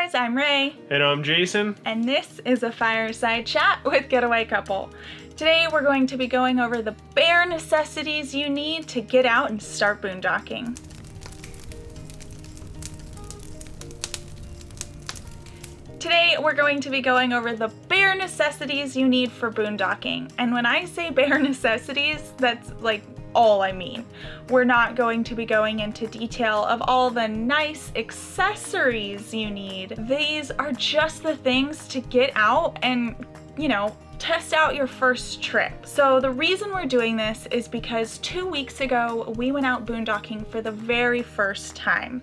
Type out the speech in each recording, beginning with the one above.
guys, I'm Rae. And I'm Jason. And this is a Fireside Chat with Getaway Couple. Today we're going to be going over the bare necessities you need to get out and start boondocking. Today we're going to be going over the bare necessities you need for boondocking. And when I say bare necessities, that's like all I mean. We're not going to be going into detail of all the nice accessories you need. These are just the things to get out and, test out your first trip. So the reason we're doing this is because 2 weeks ago, we went out boondocking for the very first time.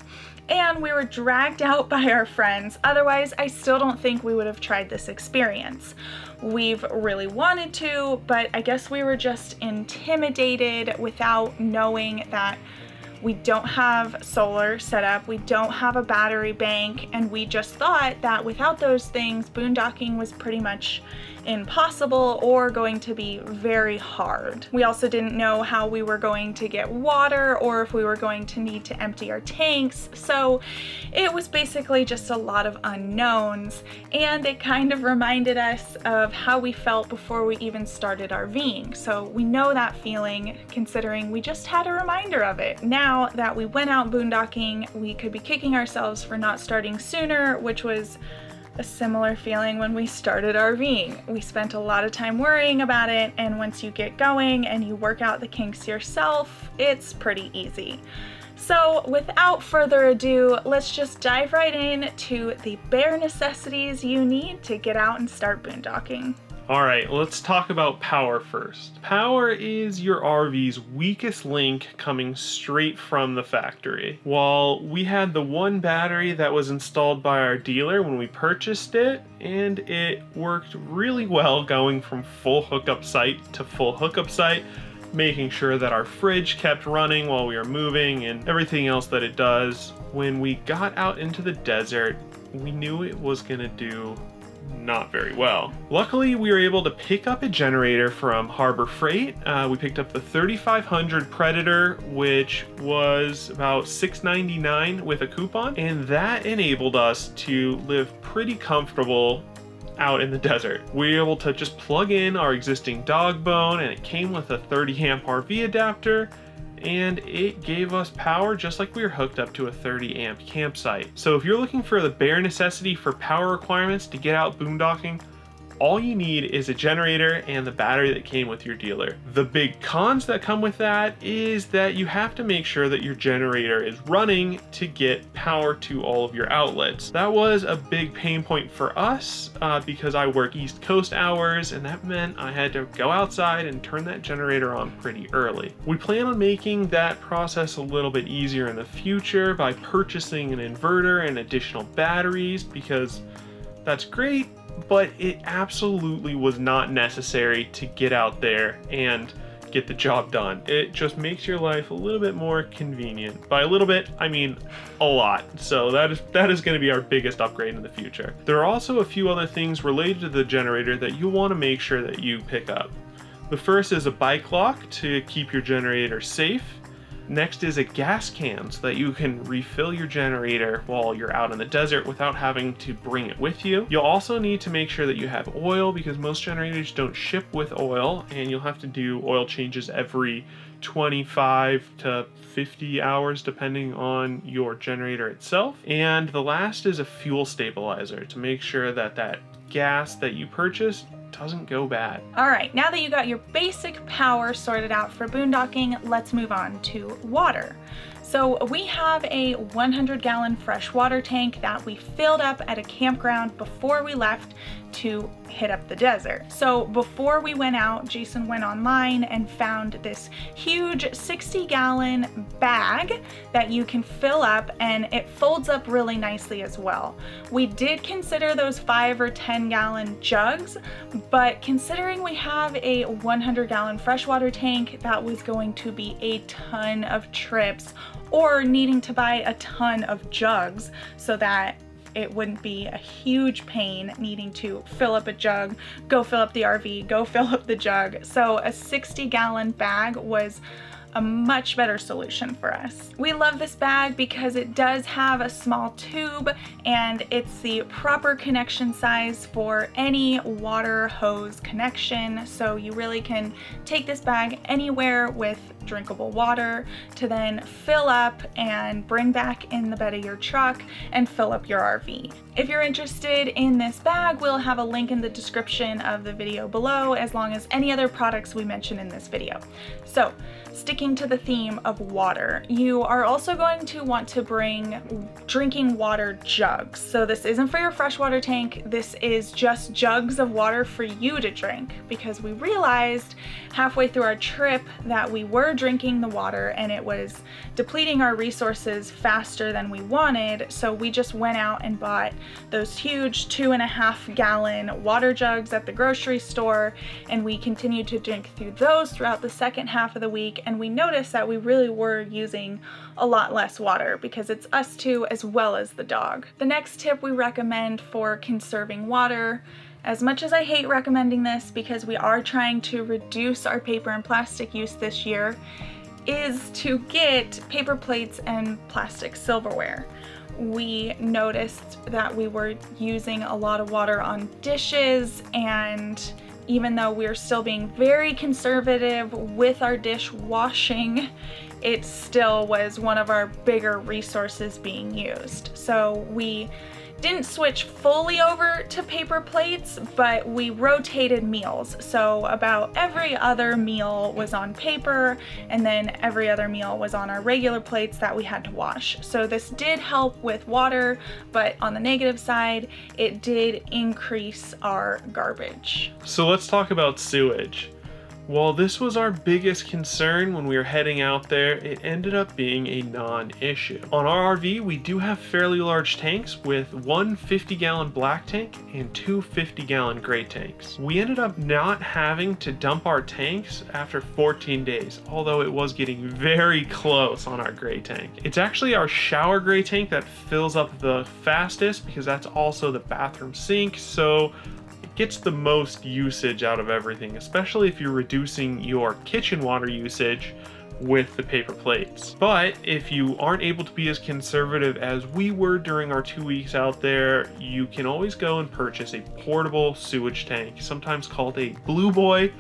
And we were dragged out by our friends. Otherwise, I still don't think we would have tried this experience. We've really wanted to, but I guess we were just intimidated without knowing that we don't have solar set up, we don't have a battery bank, and we just thought that without those things, boondocking was pretty much impossible or going to be very hard. We also didn't know how we were going to get water or if we were going to need to empty our tanks, so it was basically just a lot of unknowns, and it kind of reminded us of how we felt before we even started RVing. So we know that feeling, considering we just had a reminder of it. Now that we went out boondocking, we could be kicking ourselves for not starting sooner, which was a similar feeling when we started RVing. We spent a lot of time worrying about it, and once you get going and you work out the kinks yourself, it's pretty easy. So without further ado, let's just dive right in to the bare necessities you need to get out and start boondocking. All right, let's talk about power first. Power is your RV's weakest link coming straight from the factory. While we had the one battery that was installed by our dealer when we purchased it, and it worked really well going from full hookup site to full hookup site, making sure that our fridge kept running while we were moving and everything else that it does. When we got out into the desert, we knew it was gonna do not very well. Luckily, we were able to pick up a generator from Harbor Freight. We picked up the 3500 Predator, which was about $6.99 with a coupon, and that enabled us to live pretty comfortable out in the desert. We were able to just plug in our existing dog bone, and it came with a 30 amp RV adapter, and it gave us power just like we were hooked up to a 30 amp campsite. So if you're looking for the bare necessity for power requirements to get out boondocking, all you need is a generator and the battery that came with your dealer. The big cons that come with that is that you have to make sure that your generator is running to get power to all of your outlets. That was a big pain point for us because I work East Coast hours, and that meant I had to go outside and turn that generator on pretty early. We plan on making that process a little bit easier in the future by purchasing an inverter and additional batteries, because that's great, but it absolutely was not necessary to get out there and get the job done. It just makes your life a little bit more convenient. By a little bit, I mean a lot. So that is going to be our biggest upgrade in the future. There are also a few other things related to the generator that you want to make sure that you pick up. The first is a bike lock to keep your generator safe. Next is a gas can so that you can refill your generator while you're out in the desert without having to bring it with you. You'll also need to make sure that you have oil, because most generators don't ship with oil, and you'll have to do oil changes every 25 to 50 hours depending on your generator itself. And the last is a fuel stabilizer to make sure that that gas that you purchased doesn't go bad. All right, now that you got your basic power sorted out for boondocking, let's move on to water. So we have a 100-gallon fresh water tank that we filled up at a campground before we left to hit up the desert. So before we went out, Jason went online and found this huge 60-gallon bag that you can fill up, and it folds up really nicely as well. We did consider those 5 or 10-gallon jugs, but considering we have a 100-gallon freshwater tank, that was going to be a ton of trips, or needing to buy a ton of jugs so that it wouldn't be a huge pain needing to fill up a jug, go fill up the RV, go fill up the jug. So a 60-gallon bag was a much better solution for us. We love this bag because it does have a small tube and it's the proper connection size for any water hose connection. So you really can take this bag anywhere with drinkable water to then fill up and bring back in the bed of your truck and fill up your RV. If you're interested in this bag, we'll have a link in the description of the video below, as long as any other products we mention in this video. So, sticking to the theme of water, you are also going to want to bring drinking water jugs. So this isn't for your freshwater tank, this is just jugs of water for you to drink, because we realized halfway through our trip that we were drinking the water and it was depleting our resources faster than we wanted, so we just went out and bought those huge 2.5 gallon water jugs at the grocery store, and we continued to drink through those throughout the second half of the week, and we noticed that we really were using a lot less water because it's us two as well as the dog. The next tip we recommend for conserving water, as much as I hate recommending this because we are trying to reduce our paper and plastic use this year, is to get paper plates and plastic silverware. We noticed that we were using a lot of water on dishes, and even though we're still being very conservative with our dishwashing, it still was one of our bigger resources being used. So we didn't switch fully over to paper plates, but we rotated meals. So about every other meal was on paper, and then every other meal was on our regular plates that we had to wash. So this did help with water, but on the negative side, it did increase our garbage. So let's talk about sewage. While this was our biggest concern when we were heading out there, it ended up being a non-issue. On our RV, we do have fairly large tanks with one 50-gallon black tank and two 50-gallon gray tanks. We ended up not having to dump our tanks after 14 days, although it was getting very close on our gray tank. It's actually our shower gray tank that fills up the fastest because that's also the bathroom sink, so gets the most usage out of everything, especially if you're reducing your kitchen water usage with the paper plates. But if you aren't able to be as conservative as we were during our 2 weeks out there, you can always go and purchase a portable sewage tank, sometimes called a Blue Boy,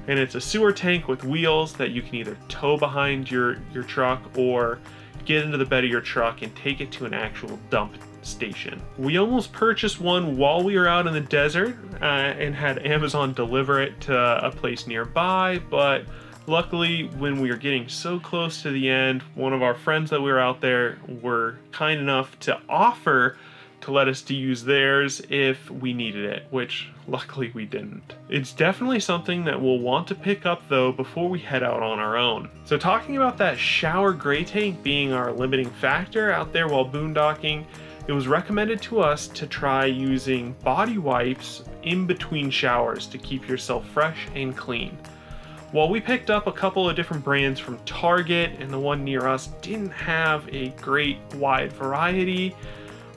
and it's a sewer tank with wheels that you can either tow behind your truck or get into the bed of your truck and take it to an actual dump station. We almost purchased one while we were out in the desert and had Amazon deliver it to a place nearby, but luckily when we were getting so close to the end, one of our friends that we were out there were kind enough to offer to let us to use theirs if we needed it, which luckily we didn't. It's definitely something that we'll want to pick up though before we head out on our own. So talking about that shower gray tank being our limiting factor out there while boondocking, it was recommended to us to try using body wipes in between showers to keep yourself fresh and clean. While we picked up a couple of different brands from Target and the one near us didn't have a great wide variety,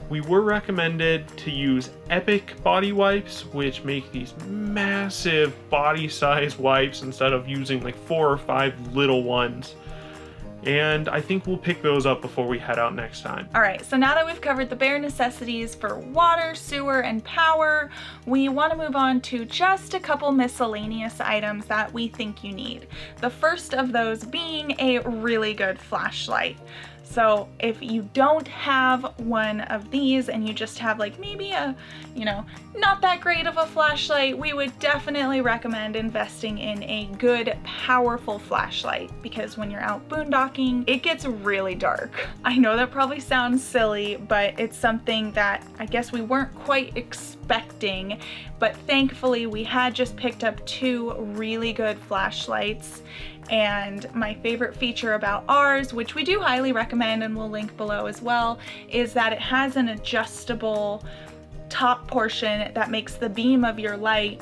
we were recommended to use Epic body wipes, which make these massive body size wipes instead of using like 4 or 5 little ones. And I think we'll pick those up before we head out next time. All right, so now that we've covered the bare necessities for water, sewer, and power, we want to move on to just a couple miscellaneous items that we think you need. The first of those being a really good flashlight. So if you don't have one of these and you just have like maybe a, not that great of a flashlight, we would definitely recommend investing in a good, powerful flashlight, because when you're out boondocking, it gets really dark. I know that probably sounds silly, but it's something that I guess we weren't quite expecting, but thankfully we had just picked up 2 really good flashlights. And my favorite feature about ours, which we do highly recommend and we'll link below as well, is that it has an adjustable top portion that makes the beam of your light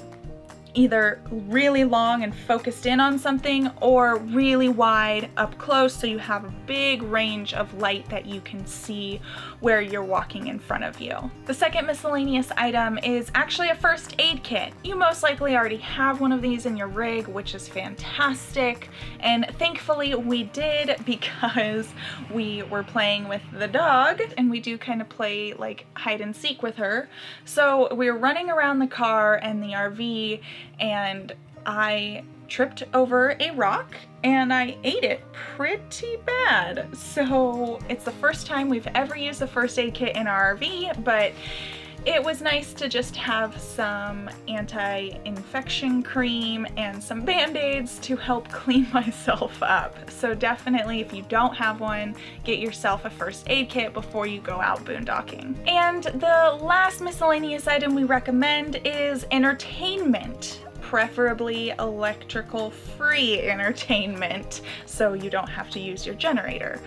either really long and focused in on something or really wide up close so you have a big range of light that you can see where you're walking in front of you. The second miscellaneous item is actually a first aid kit. You most likely already have one of these in your rig, which is fantastic, and thankfully we did because we were playing with the dog and we do kind of play like hide and seek with her. So we were running around the car and the RV and I tripped over a rock and I ate it pretty bad. So it's the first time we've ever used a first aid kit in our RV, but it was nice to just have some anti-infection cream and some band-aids to help clean myself up. So definitely, if you don't have one, get yourself a first aid kit before you go out boondocking. And the last miscellaneous item we recommend is entertainment. Preferably electrical free entertainment so you don't have to use your generator.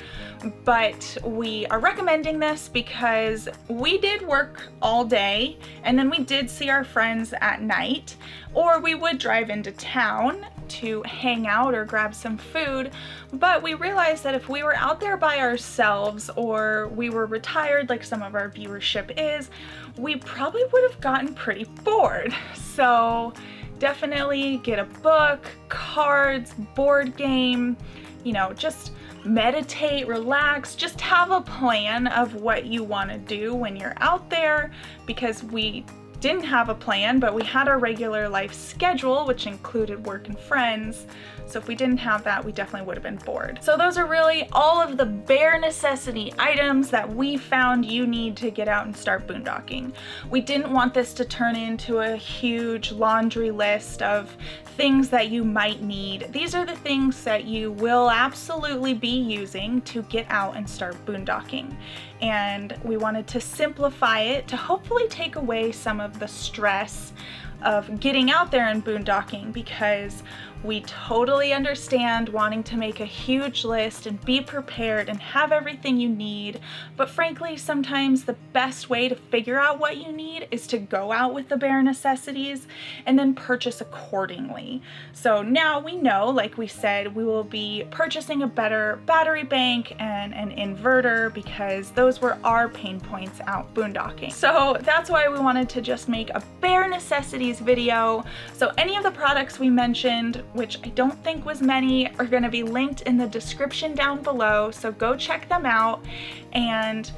But we are recommending this because we did work all day and then we did see our friends at night, or we would drive into town to hang out or grab some food, but we realized that if we were out there by ourselves or we were retired like some of our viewership is, we probably would have gotten pretty bored. So definitely get a book, cards, board game, you know, just meditate, relax, just have a plan of what you want to do when you're out there, because we didn't have a plan, but we had our regular life schedule, which included work and friends. So if we didn't have that, we definitely would have been bored. So those are really all of the bare necessity items that we found you need to get out and start boondocking. We didn't want this to turn into a huge laundry list of things that you might need. These are the things that you will absolutely be using to get out and start boondocking. And we wanted to simplify it to hopefully take away some of the stress of getting out there and boondocking, because we totally understand wanting to make a huge list and be prepared and have everything you need, but frankly, sometimes the best way to figure out what you need is to go out with the bare necessities and then purchase accordingly. So now we know, like we said, we will be purchasing a better battery bank and an inverter because those were our pain points out boondocking. So that's why we wanted to just make a bare necessities video. So any of the products we mentioned, which I don't think was many, are going to be linked in the description down below. So go check them out and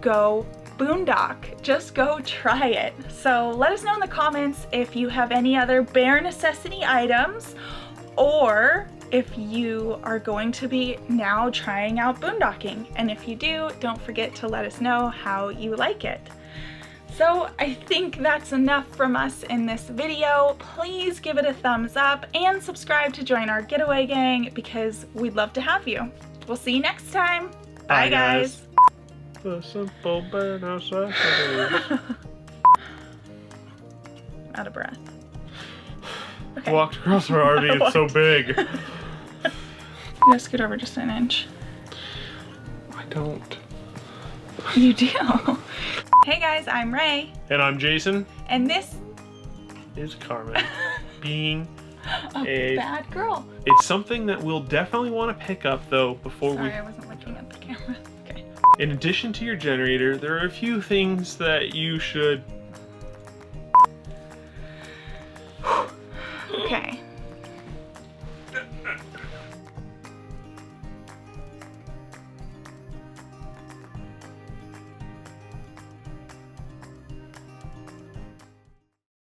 go boondock. Just go try it. So let us know in the comments if you have any other bare necessity items, or if you are going to be now trying out boondocking. And if you do, don't forget to let us know how you like it. So I think that's enough from us in this video. Please give it a thumbs up and subscribe to join our getaway gang because we'd love to have you. We'll see you next time. Bye guys. The simple bare necessities. Out of breath. Okay. Walked across our RV, it's so big. You gotta scoot over just an inch. I don't. You do. Hey guys, I'm Rae. And I'm Jason. And this is Carmen being a bad girl. It's something that we'll definitely want to pick up though before Sorry, I wasn't looking at the camera. Okay. In addition to your generator, there are a few things that you should... Okay.